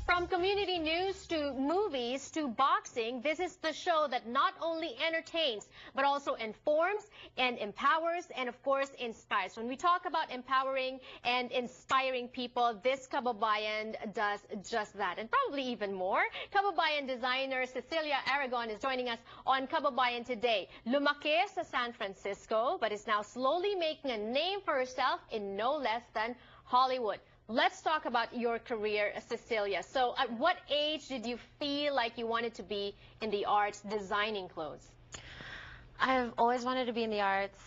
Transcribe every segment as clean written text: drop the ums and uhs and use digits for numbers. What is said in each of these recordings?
From community news to movies to boxing, this is the show that not only entertains, but also informs and empowers and, of course, inspires. When we talk about empowering and inspiring people, this Kababayan does just that, and probably even more. Kababayan designer Cecilia Aragon is joining us on Kababayan today. Lumaki sa San Francisco, but is now slowly making a name for herself in no less than Hollywood. Let's talk about your career, Cecilia. So at what age did you feel like you wanted to be in the arts, designing clothes? I've always wanted to be in the arts,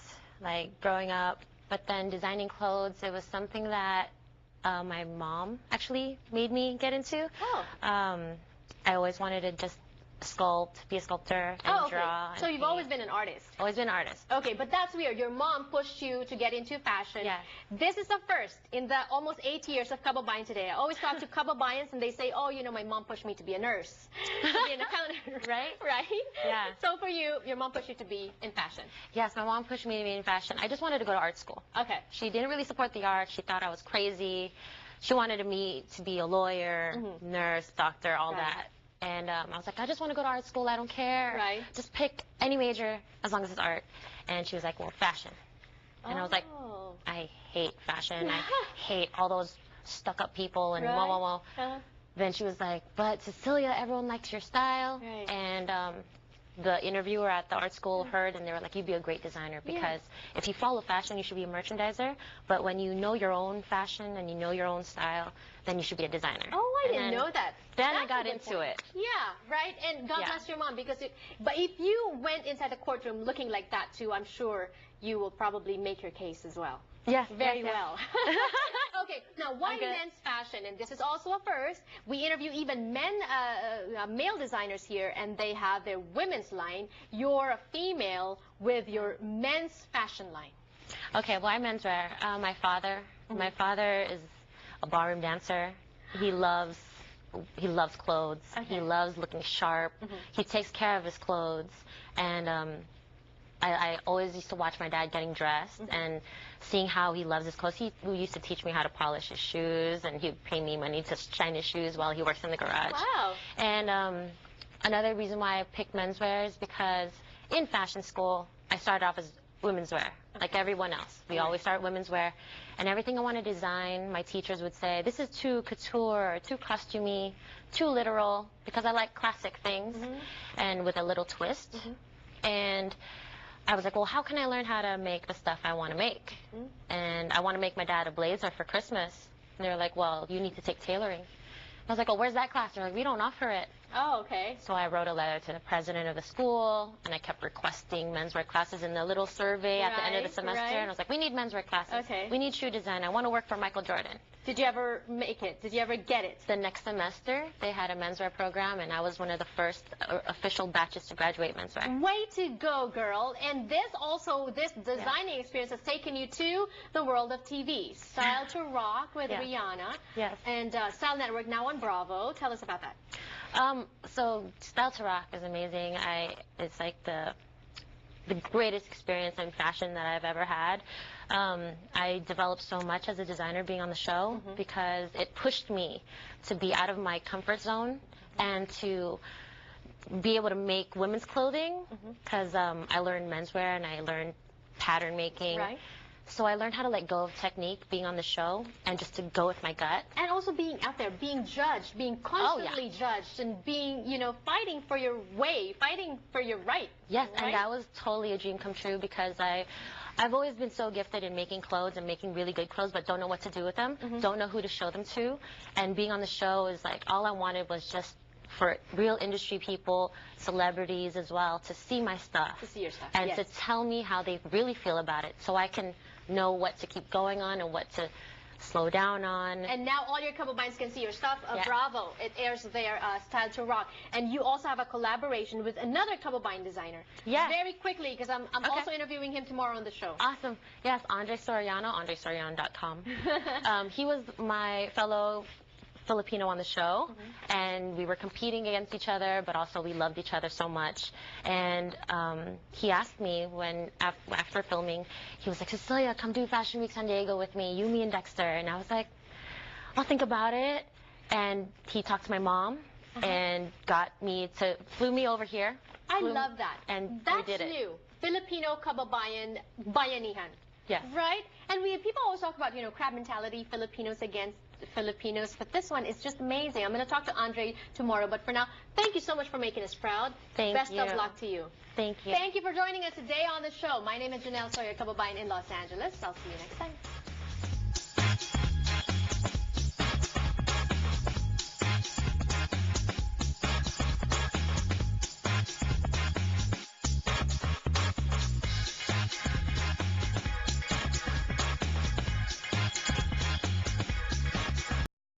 like growing up, but then designing clothes, it was something that my mom actually made me get into. Oh. I always wanted to just sculpt, be a sculptor, and draw. So you've always been an artist? Always been an artist. Okay, but that's weird. Your mom pushed you to get into fashion. Yeah. This is the first in the almost 8 years of Kababayan today. I always talk to Kababayans and they say, oh, you know, my mom pushed me to be a nurse, to be an accountant, right? Right? Yeah. So for you, your mom pushed you to be in fashion? Yes, my mom pushed me to be in fashion. I just wanted to go to art school. Okay. She didn't really support the arts. She thought I was crazy. She wanted me to be a lawyer, nurse, doctor, all that. And I was like, I just want to go to art school. I don't care. Right. Just pick any major as long as it's art. And she was like, well, fashion. And I was like, I hate fashion. I hate all those stuck-up people and wah, wah, wah. Then she was like, but Cecilia, everyone likes your style. Right. And the interviewer at the art school heard, and they were like, you'd be a great designer because if you follow fashion, you should be a merchandiser. But when you know your own fashion and you know your own style, then you should be a designer. Oh, I didn't know that. Then I got into it. Yeah, right? And God bless your mom, because but if you went inside the courtroom looking like that too, I'm sure you will probably make your case as well. Yes, very well. Okay, now why men's fashion? And this is also a first. We interview even male designers here, and they have their women's line. You're a female with your men's fashion line. Okay, well, I'm menswear. My father is a ballroom dancer. He loves clothes. He loves looking sharp. He takes care of his clothes, and I always used to watch my dad getting dressed and seeing how he loves his clothes. He used to teach me how to polish his shoes, and he'd pay me money to shine his shoes while he works in the garage. Wow. And another reason why I picked menswear is because in fashion school, I started off as women's wear, like everyone else. We always start women's wear. And everything I want to design, my teachers would say, this is too couture, or too costumey, too literal, because I like classic things and with a little twist. And I was like, well, how can I learn how to make the stuff I want to make? And I want to make my dad a blazer for Christmas. And they were like, well, you need to take tailoring. I was like, well, where's that class? They're like, we don't offer it. Oh, okay. So I wrote a letter to the president of the school, and I kept requesting menswear classes in the little survey at the end of the semester. And I was like, we need menswear classes. Okay. We need shoe design. I want to work for Michael Jordan. Did you ever make it? Did you ever get it? The next semester, they had a menswear program, and I was one of the first official batches to graduate menswear. Way to go, girl. And this designing experience has taken you to the world of TV. Style to Rock with Rihanna. Yes. And Style Network now on Bravo. Tell us about that. So Style to Rock is amazing. It's like the greatest experience in fashion that I've ever had. I developed so much as a designer being on the show because it pushed me to be out of my comfort zone and to be able to make women's clothing because I learned menswear and I learned pattern making. Right. So I learned how to let go of technique being on the show and just to go with my gut. And also being out there, being judged, being constantly judged, and being, you know, fighting for your way, fighting for your right. Yes, and that was totally a dream come true because I've always been so gifted in making clothes and making really good clothes, but don't know what to do with them, don't know who to show them to. And being on the show is like, all I wanted was just for real industry people, celebrities as well, to see my stuff. To see your stuff, and to tell me how they really feel about it so I can know what to keep going on and what to slow down on. And now all your Kababayans can see your stuff. Bravo. It airs there, Style to Rock. And you also have a collaboration with another Kababayan designer. Yes. Very quickly, because I'm also interviewing him tomorrow on the show. Awesome. Yes, Andre Soriano, andresoriano.com. He was my fellow Filipino on the show, and we were competing against each other, but also we loved each other so much. And he asked me after filming, he was like, Cecilia, come do Fashion Week San Diego with me, you, me, and Dexter. And I was like, I'll think about it. And he talked to my mom and flew me over here. I love that. And that's we did it. new. Filipino Kababayan Bayanihan. Yes. Right? And people always talk about, crab mentality, Filipinos against Filipinos, but this one is just amazing. I'm going to talk to Andre tomorrow, but for now, thank you so much for making us proud. Best of luck to you. Thank you. Thank you for joining us today on the show. My name is Janelle Sawyer, Kababayan in Los Angeles. I'll see you next time.